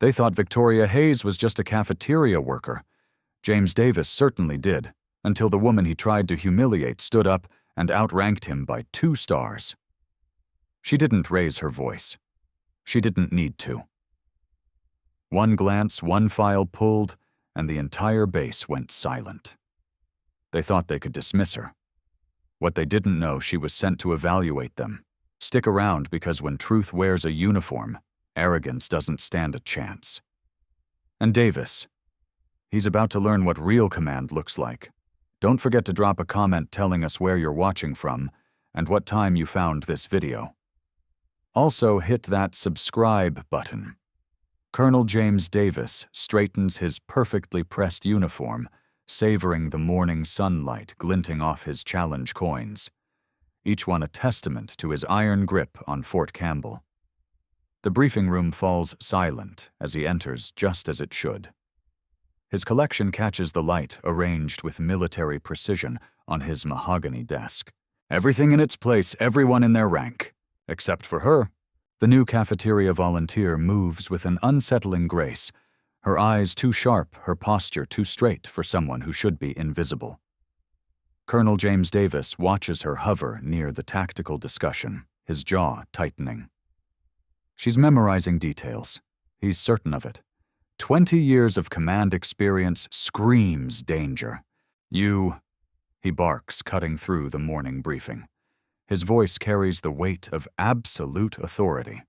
They thought Victoria Hayes was just a cafeteria worker. James Davis certainly did, until the woman he tried to humiliate stood up and outranked him by 2 stars. She didn't raise her voice. She didn't need to. One glance, one file pulled, and the entire base went silent. They thought they could dismiss her. What they didn't know, she was sent to evaluate them. Stick around, because when truth wears a uniform, arrogance doesn't stand a chance. And Davis, he's about to learn what real command looks like. Don't forget to drop a comment telling us where you're watching from and what time you found this video. Also, hit that subscribe button. Colonel James Davis straightens his perfectly pressed uniform, savoring the morning sunlight glinting off his challenge coins, each one a testament to his iron grip on Fort Campbell. The briefing room falls silent as he enters, just as it should. His collection catches the light arranged with military precision on his mahogany desk. Everything in its place, everyone in their rank. Except for her. The new cafeteria volunteer moves with an unsettling grace, her eyes too sharp, her posture too straight for someone who should be invisible. Colonel James Davis watches her hover near the tactical discussion, his jaw tightening. She's memorizing details. He's certain of it. 20 years of command experience screams danger. He barks, cutting through the morning briefing. His voice carries the weight of absolute authority.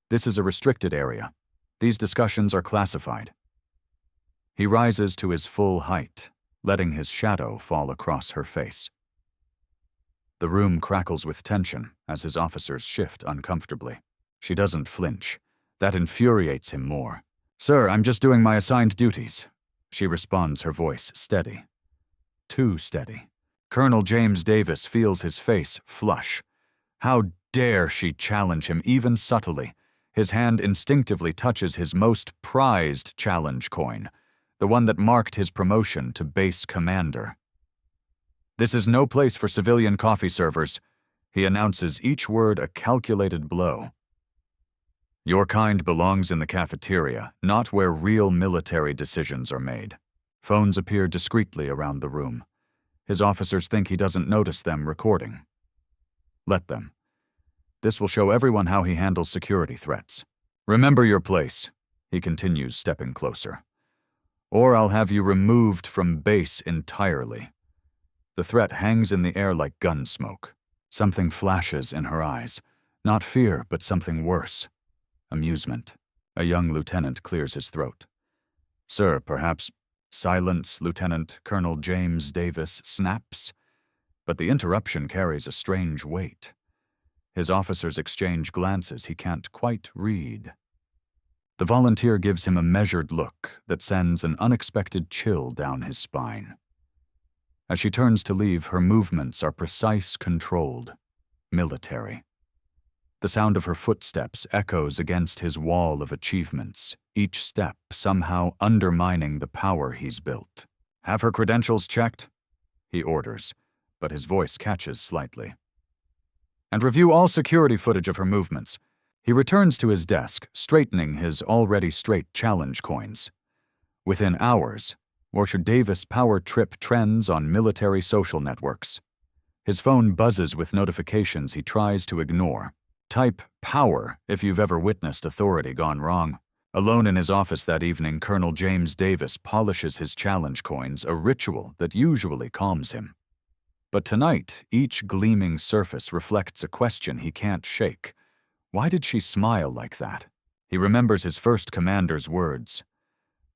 This is a restricted area. These discussions are classified. He rises to his full height, letting his shadow fall across her face. The room crackles with tension as his officers shift uncomfortably. She doesn't flinch. That infuriates him more. "Sir, I'm just doing my assigned duties." She responds, her voice steady. Too steady. Colonel James Davis feels his face flush. How dare she challenge him, even subtly? His hand instinctively touches his most prized challenge coin, the one that marked his promotion to base commander. "This is no place for civilian coffee servers," he announces, each word a calculated blow. "Your kind belongs in the cafeteria, not where real military decisions are made." Phones appear discreetly around the room. His officers think he doesn't notice them recording. Let them. This will show everyone how he handles security threats. "Remember your place," he continues, stepping closer. "Or I'll have you removed from base entirely." The threat hangs in the air like gun smoke. Something flashes in her eyes. Not fear, but something worse. Amusement. A young lieutenant clears his throat. "Sir, perhaps—" "Silence, Lieutenant." Colonel James Davis snaps. But the interruption carries a strange weight. His officers exchange glances he can't quite read. The volunteer gives him a measured look that sends an unexpected chill down his spine. As she turns to leave, her movements are precise, controlled, military. The sound of her footsteps echoes against his wall of achievements, each step somehow undermining the power he's built. "Have her credentials checked," he orders, but his voice catches slightly. "And review all security footage of her movements." He returns to his desk, straightening his already straight challenge coins. Within hours, Walter Davis power trip trends on military social networks. His phone buzzes with notifications he tries to ignore. Type power if you've ever witnessed authority gone wrong. Alone in his office that evening, Colonel James Davis polishes his challenge coins, a ritual that usually calms him. But tonight, each gleaming surface reflects a question he can't shake. Why did she smile like that? He remembers his first commander's words.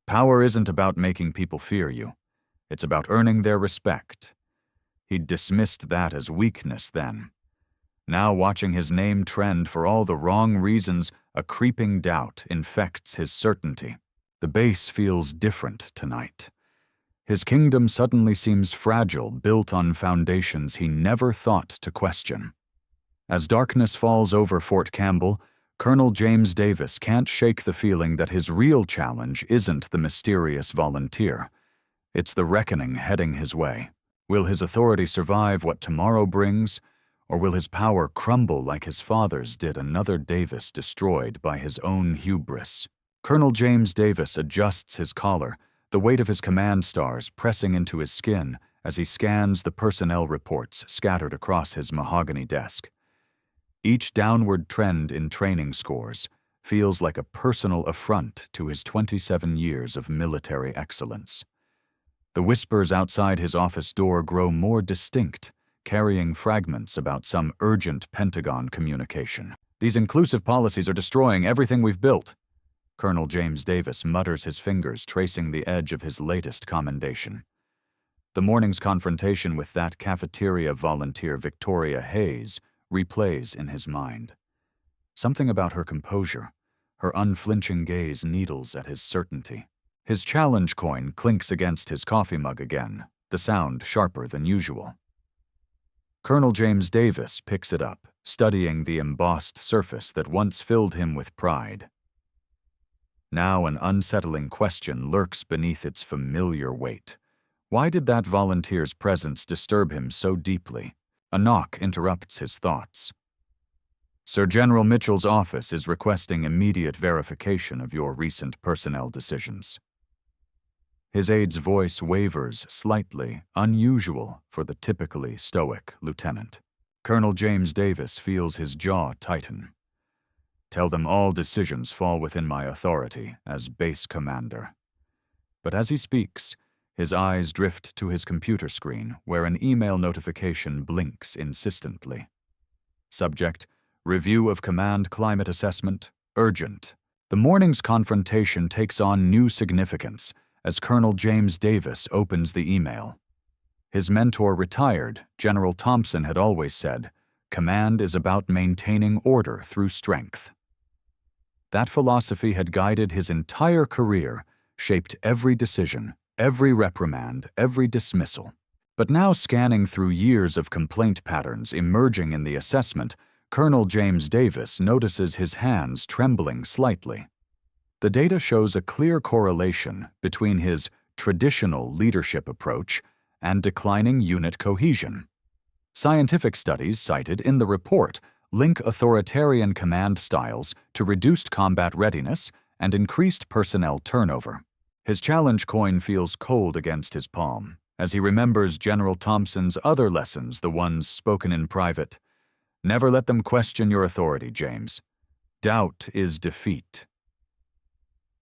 "Power isn't about making people fear you. It's about earning their respect." He'd dismissed that as weakness then. Now, watching his name trend for all the wrong reasons, a creeping doubt infects his certainty. The base feels different tonight. His kingdom suddenly seems fragile, built on foundations he never thought to question. As darkness falls over Fort Campbell, Colonel James Davis can't shake the feeling that his real challenge isn't the mysterious volunteer. It's the reckoning heading his way. Will his authority survive what tomorrow brings? Or will his power crumble like his father's did, another Davis destroyed by his own hubris? Colonel James Davis adjusts his collar, the weight of his command stars pressing into his skin as he scans the personnel reports scattered across his mahogany desk. Each downward trend in training scores feels like a personal affront to his 27 years of military excellence. The whispers outside his office door grow more distinct, carrying fragments about some urgent Pentagon communication. "These inclusive policies are destroying everything we've built." Colonel James Davis mutters, his fingers tracing the edge of his latest commendation. The morning's confrontation with that cafeteria volunteer, Victoria Hayes, replays in his mind. Something about her composure, her unflinching gaze needles at his certainty. His challenge coin clinks against his coffee mug again, the sound sharper than usual. Colonel James Davis picks it up, studying the embossed surface that once filled him with pride. Now an unsettling question lurks beneath its familiar weight. Why did that volunteer's presence disturb him so deeply? A knock interrupts his thoughts. "Sir General Mitchell's office is requesting immediate verification of your recent personnel decisions." His aide's voice wavers slightly, unusual for the typically stoic lieutenant. Colonel James Davis feels his jaw tighten. "Tell them all decisions fall within my authority as base commander." But as he speaks, his eyes drift to his computer screen, where an email notification blinks insistently. Subject: Review of Command Climate Assessment, urgent. The morning's confrontation takes on new significance as Colonel James Davis opens the email. His mentor, retired General Thompson, had always said, "Command is about maintaining order through strength." That philosophy had guided his entire career, shaped every decision, every reprimand, every dismissal. But now, scanning through years of complaint patterns emerging in the assessment, Colonel James Davis notices his hands trembling slightly. The data shows a clear correlation between his traditional leadership approach and declining unit cohesion. Scientific studies cited in the report link authoritarian command styles to reduced combat readiness and increased personnel turnover. His challenge coin feels cold against his palm as he remembers General Thompson's other lessons, the ones spoken in private. "Never let them question your authority, James. Doubt is defeat."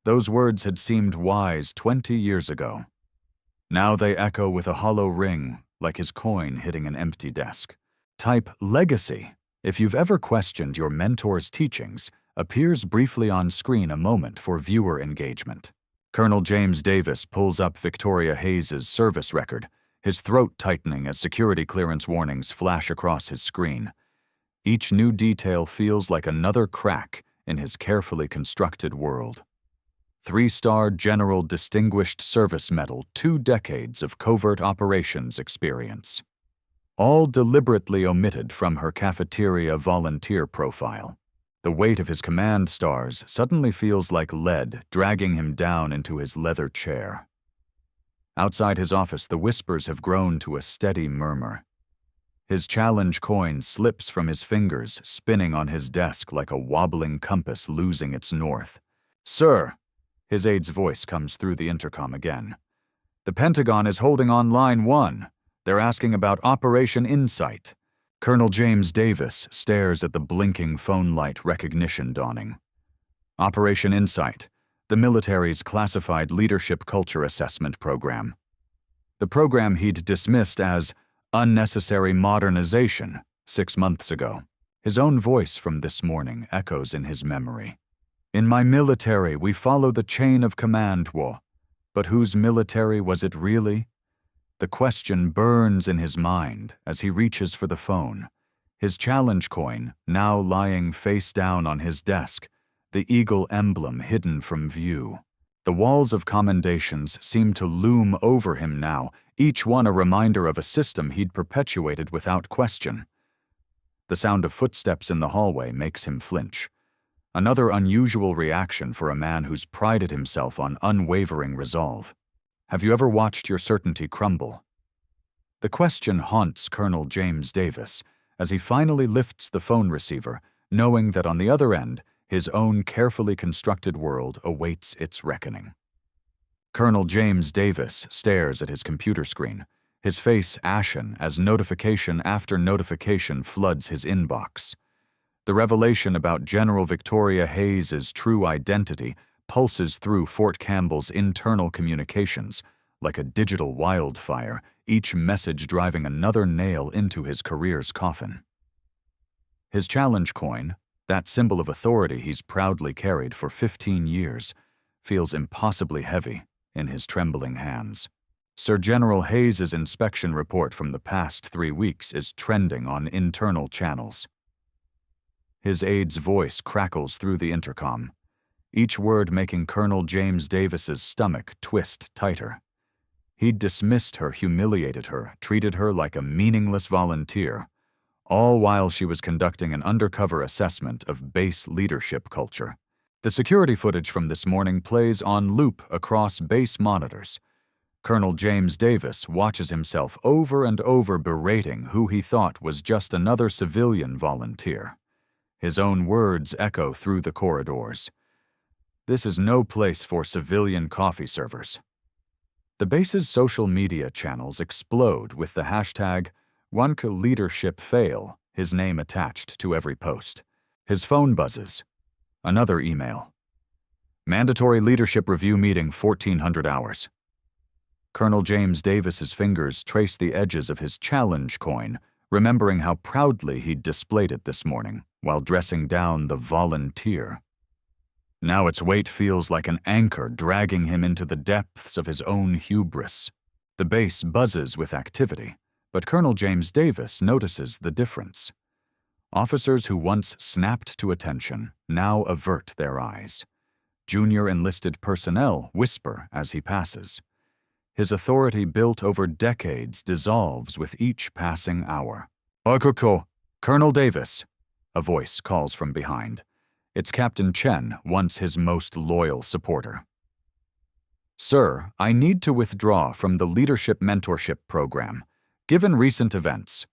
Those words had seemed wise 20 years ago. Now they echo with a hollow ring, like his coin hitting an empty desk. Type legacy, if you've ever questioned your mentor's teachings, appears briefly on screen, a moment for viewer engagement. Colonel James Davis pulls up Victoria Hayes' service record, his throat tightening as security clearance warnings flash across his screen. Each new detail feels like another crack in his carefully constructed world. 3-star General Distinguished Service Medal, 2 decades of covert operations experience. All deliberately omitted from her cafeteria volunteer profile. The weight of his command stars suddenly feels like lead dragging him down into his leather chair. Outside his office, the whispers have grown to a steady murmur. His challenge coin slips from his fingers, spinning on his desk like a wobbling compass losing its north. "Sir," his aide's voice comes through the intercom again. "The Pentagon is holding on line 1. They're asking about Operation Insight." Colonel James Davis stares at the blinking phone light, recognition dawning. Operation Insight, the military's classified leadership culture assessment program. The program he'd dismissed as unnecessary modernization 6 months ago. His own voice from this morning echoes in his memory. "In my military, we follow the chain of command, but whose military was it really?" The question burns in his mind as he reaches for the phone, his challenge coin now lying face down on his desk, the eagle emblem hidden from view. The walls of commendations seem to loom over him now, each one a reminder of a system he'd perpetuated without question. The sound of footsteps in the hallway makes him flinch. Another unusual reaction for a man who's prided himself on unwavering resolve. Have you ever watched your certainty crumble? The question haunts Colonel James Davis as he finally lifts the phone receiver, knowing that on the other end, His own carefully constructed world awaits its reckoning. Colonel James Davis stares at his computer screen, his face ashen as notification after notification floods his inbox. The revelation about General Victoria Hayes's true identity pulses through Fort Campbell's internal communications like a digital wildfire, each message driving another nail into his career's coffin. His challenge coin, that symbol of authority he's proudly carried for 15 years, feels impossibly heavy in his trembling hands. Sir General Hayes's inspection report from the past 3 weeks is trending on internal channels. His aide's voice crackles through the intercom, each word making Colonel James Davis's stomach twist tighter. He'd dismissed her, humiliated her, treated her like a meaningless volunteer, all while she was conducting an undercover assessment of base leadership culture. The security footage from this morning plays on loop across base monitors. Colonel James Davis watches himself over and over berating who he thought was just another civilian volunteer. His own words echo through the corridors. This is no place for civilian coffee servers. The base's social media channels explode with the hashtag #OneLeadershipFail, his name attached to every post. His phone buzzes. Another email. Mandatory leadership review meeting 1400 hours. Colonel James Davis's fingers trace the edges of his challenge coin, remembering how proudly he'd displayed it this morning while dressing down the volunteer. Now its weight feels like an anchor dragging him into the depths of his own hubris. The base buzzes with activity, but Colonel James Davis notices the difference. Officers who once snapped to attention now avert their eyes. Junior enlisted personnel whisper as he passes. His authority built over decades dissolves with each passing hour. "Okuko, Colonel Davis," a voice calls from behind. It's Captain Chen, once his most loyal supporter. "Sir, I need to withdraw from the Leadership Mentorship Program, given recent events."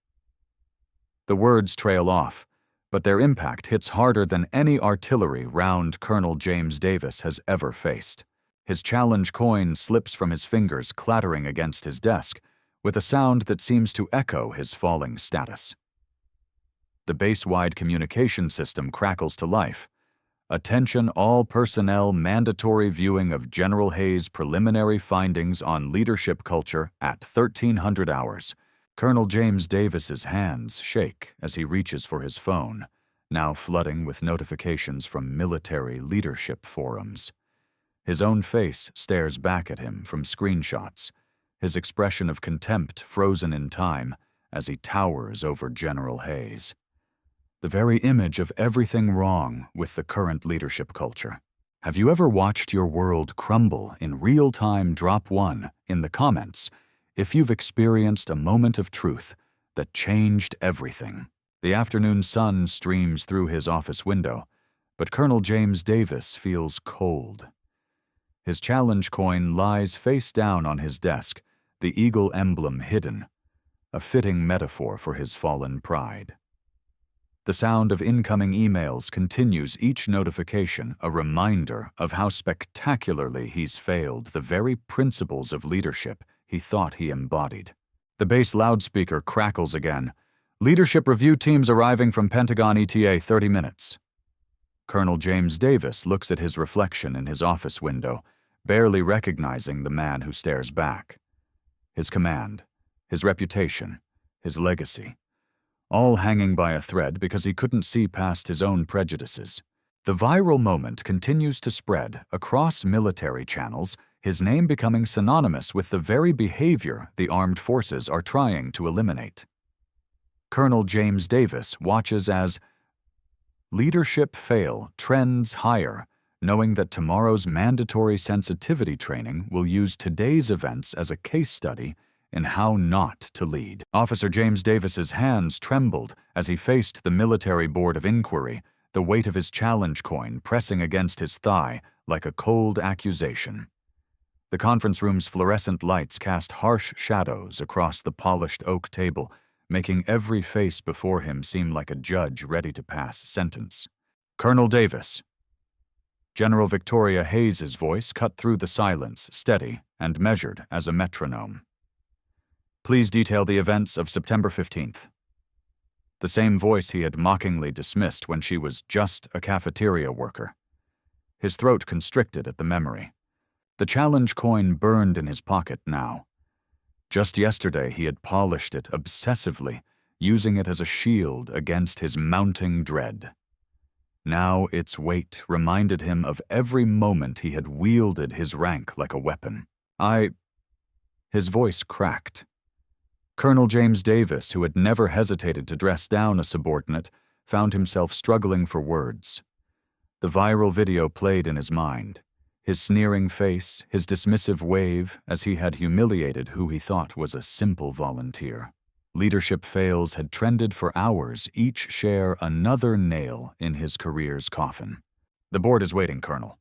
The words trail off, but their impact hits harder than any artillery round Colonel James Davis has ever faced. His challenge coin slips from his fingers, clattering against his desk, with a sound that seems to echo his falling status. The base-wide communication system crackles to life. "Attention all personnel, mandatory viewing of General Hayes' preliminary findings on leadership culture at 1300 hours. Colonel James Davis's hands shake as he reaches for his phone, now flooding with notifications from military leadership forums. His own face stares back at him from screenshots, his expression of contempt frozen in time as he towers over General Hayes. The very image of everything wrong with the current leadership culture. Have you ever watched your world crumble in real time? Drop 1 in the comments if you've experienced a moment of truth that changed everything. The afternoon sun streams through his office window, but Colonel James Davis feels cold. His challenge coin lies face down on his desk, the eagle emblem hidden, a fitting metaphor for his fallen pride. The sound of incoming emails continues, each notification a reminder of how spectacularly he's failed the very principles of leadership he thought he embodied. The base loudspeaker crackles again. "Leadership review teams arriving from Pentagon ETA 30 minutes. Colonel James Davis looks at his reflection in his office window, barely recognizing the man who stares back. His command, his reputation, his legacy, all hanging by a thread because he couldn't see past his own prejudices. The viral moment continues to spread across military channels, his name becoming synonymous with the very behavior the armed forces are trying to eliminate. Colonel James Davis watches as leadership fail trends higher, knowing that tomorrow's mandatory sensitivity training will use today's events as a case study in how not to lead. Officer James Davis's hands trembled as he faced the military board of inquiry, the weight of his challenge coin pressing against his thigh like a cold accusation. The conference room's fluorescent lights cast harsh shadows across the polished oak table, making every face before him seem like a judge ready to pass sentence. "Colonel Davis," General Victoria Hayes's voice cut through the silence, steady and measured as a metronome. Please detail the events of September 15th. The same voice he had mockingly dismissed when she was just a cafeteria worker. His throat constricted at the memory. The challenge coin burned in his pocket now. Just yesterday he had polished it obsessively, using it as a shield against his mounting dread. Now its weight reminded him of every moment he had wielded his rank like a weapon. His voice cracked. Colonel James Davis, who had never hesitated to dress down a subordinate, found himself struggling for words. The viral video played in his mind. His sneering face, his dismissive wave as he had humiliated who he thought was a simple volunteer. Leadership fails had trended for hours, each share another nail in his career's coffin. The board is waiting, Colonel.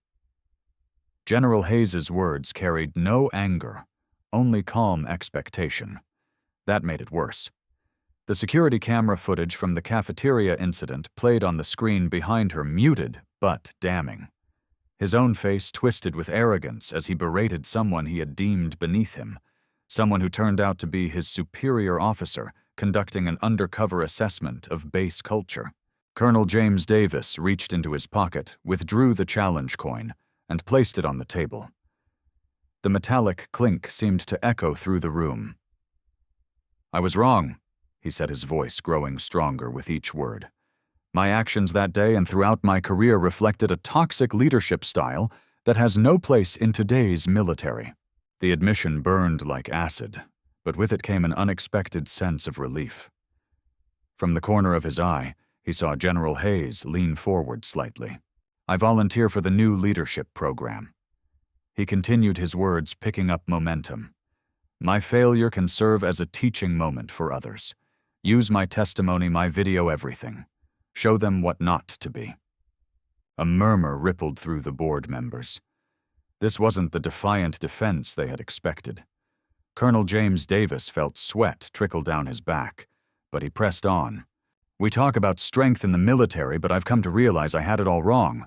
General Hayes's words carried no anger, only calm expectation. That made it worse. The security camera footage from the cafeteria incident played on the screen behind her, muted but damning. His own face twisted with arrogance as he berated someone he had deemed beneath him, someone who turned out to be his superior officer conducting an undercover assessment of base culture. Colonel James Davis reached into his pocket, withdrew the challenge coin, and placed it on the table. The metallic clink seemed to echo through the room. I was wrong, he said, his voice growing stronger with each word. My actions that day and throughout my career reflected a toxic leadership style that has no place in today's military. The admission burned like acid, but with it came an unexpected sense of relief. From the corner of his eye, he saw General Hayes lean forward slightly. I volunteer for the new leadership program. He continued, his words picking up momentum. My failure can serve as a teaching moment for others. Use my testimony, my video, everything. Show them what not to be. A murmur rippled through the board members. This wasn't the defiant defense they had expected. Colonel James Davis felt sweat trickle down his back, but he pressed on. We talk about strength in the military, but I've come to realize I had it all wrong.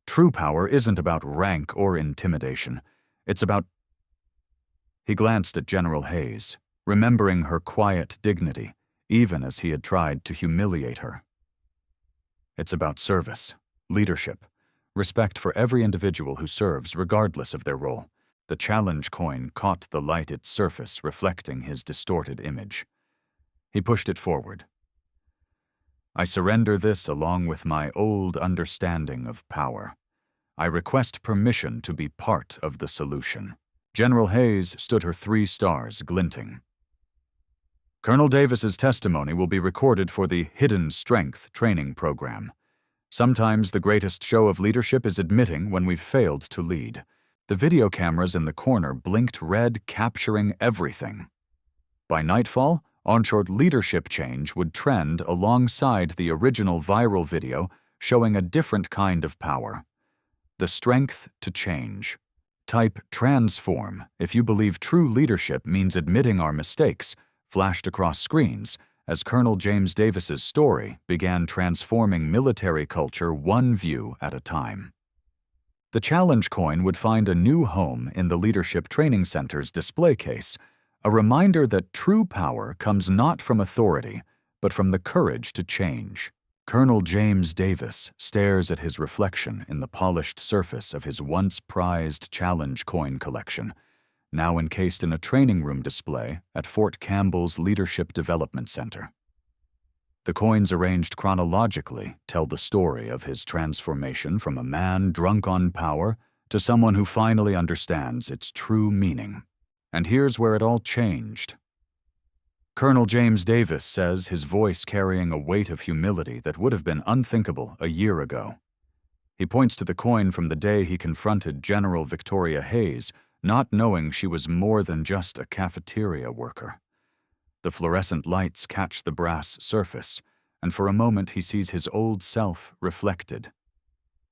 True power isn't about rank or intimidation. It's about... He glanced at General Hayes, remembering her quiet dignity, even as he had tried to humiliate her. It's about service, leadership, respect for every individual who serves regardless of their role. The challenge coin caught the light its surface, reflecting his distorted image. He pushed it forward. I surrender this along with my old understanding of power. I request permission to be part of the solution. General Hayes stood her 3 stars glinting. Colonel Davis's testimony will be recorded for the Hidden Strength training program. Sometimes the greatest show of leadership is admitting when we've failed to lead. The video cameras in the corner blinked red, capturing everything. By nightfall, onshore leadership change would trend alongside the original viral video showing a different kind of power. The strength to change. Type transform if you believe true leadership means admitting our mistakes, flashed across screens as Colonel James Davis's story began transforming military culture one view at a time. The challenge coin would find a new home in the Leadership Training Center's display case, a reminder that true power comes not from authority, but from the courage to change. Colonel James Davis stares at his reflection in the polished surface of his once prized challenge coin collection, now encased in a training room display at Fort Campbell's Leadership Development Center. The coins arranged chronologically tell the story of his transformation from a man drunk on power to someone who finally understands its true meaning. And here's where it all changed. Colonel James Davis says, his voice carrying a weight of humility that would have been unthinkable a year ago. He points to the coin from the day he confronted General Victoria Hayes, not knowing she was more than just a cafeteria worker. The fluorescent lights catch the brass surface, and for a moment he sees his old self reflected.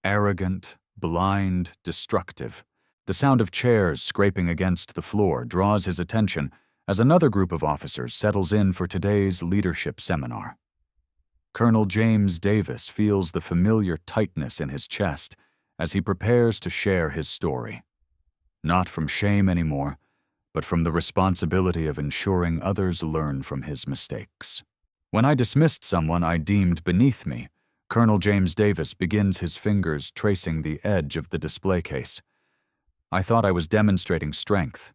Arrogant, blind, destructive. The sound of chairs scraping against the floor draws his attention as another group of officers settles in for today's leadership seminar. Colonel James Davis feels the familiar tightness in his chest as he prepares to share his story. Not from shame anymore, but from the responsibility of ensuring others learn from his mistakes. When I dismissed someone I deemed beneath me, Colonel James Davis begins his fingers tracing the edge of the display case. I thought I was demonstrating strength.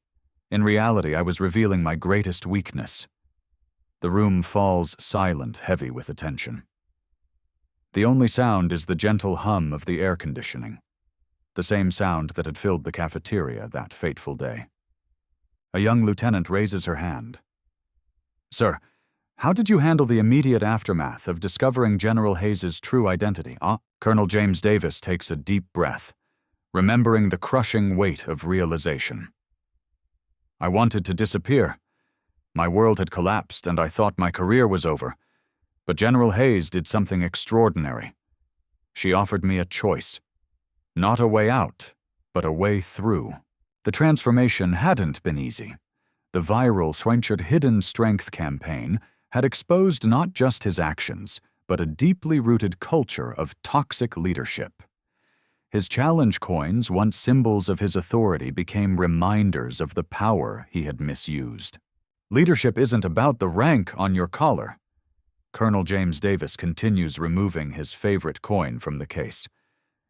In reality, I was revealing my greatest weakness. The room falls silent, heavy with attention. The only sound is the gentle hum of the air conditioning, the same sound that had filled the cafeteria that fateful day. A young lieutenant raises her hand. "Sir, how did you handle the immediate aftermath of discovering General Hayes's true identity?" Colonel James Davis takes a deep breath, remembering the crushing weight of realization. "I wanted to disappear. My world had collapsed and I thought my career was over. But General Hayes did something extraordinary. She offered me a choice. Not a way out, but a way through." The transformation hadn't been easy. The viral Outranked Hidden Strength campaign had exposed not just his actions, but a deeply rooted culture of toxic leadership. His challenge coins, once symbols of his authority, became reminders of the power he had misused. Leadership isn't about the rank on your collar. Colonel James Davis continues removing his favorite coin from the case.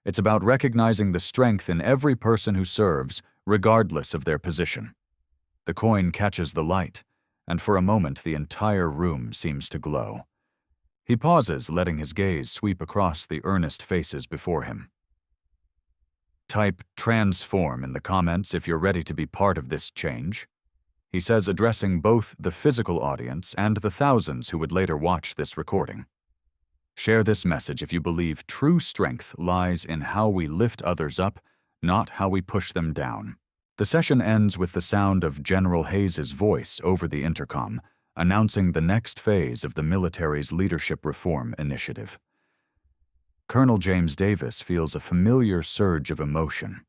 It's about recognizing the strength in every person who serves, regardless of their position. The coin catches the light, and for a moment the entire room seems to glow. He pauses, letting his gaze sweep across the earnest faces before him. "Type transform in the comments if you're ready to be part of this change," he says, addressing both the physical audience and the thousands who would later watch this recording. "Share this message if you believe true strength lies in how we lift others up, not how we push them down." The session ends with the sound of General Hayes's voice over the intercom, announcing the next phase of the military's leadership reform initiative. Colonel James Davis feels a familiar surge of emotion.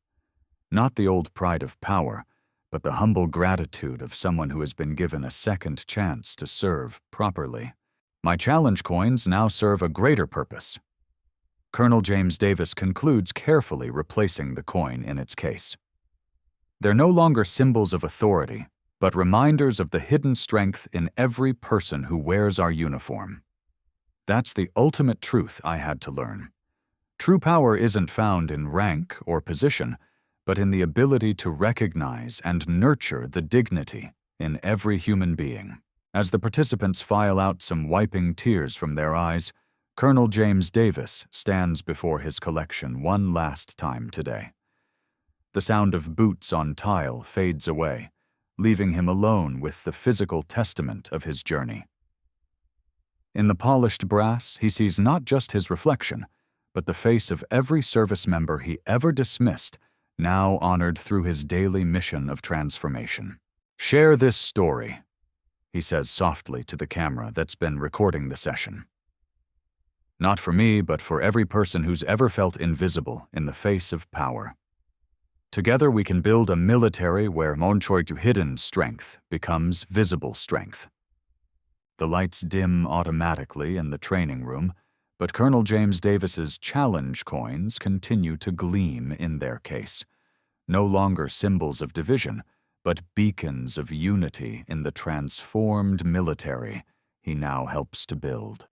Not the old pride of power, but the humble gratitude of someone who has been given a second chance to serve properly. "My challenge coins now serve a greater purpose." Colonel James Davis concludes, carefully replacing the coin in its case. "They're no longer symbols of authority, but reminders of the hidden strength in every person who wears our uniform. That's the ultimate truth I had to learn. True power isn't found in rank or position, but in the ability to recognize and nurture the dignity in every human being." As the participants file out, some wiping tears from their eyes, Colonel James Davis stands before his collection one last time today. The sound of boots on tile fades away, leaving him alone with the physical testament of his journey. In the polished brass, he sees not just his reflection, but the face of every service member he ever dismissed, now honored through his daily mission of transformation. "Share this story," he says softly to the camera that's been recording the session. "Not for me, but for every person who's ever felt invisible in the face of power. Together we can build a military where hidden strength becomes visible strength." The lights dim automatically in the training room, but Colonel James Davis's challenge coins continue to gleam in their case, no longer symbols of division, but beacons of unity in the transformed military he now helps to build.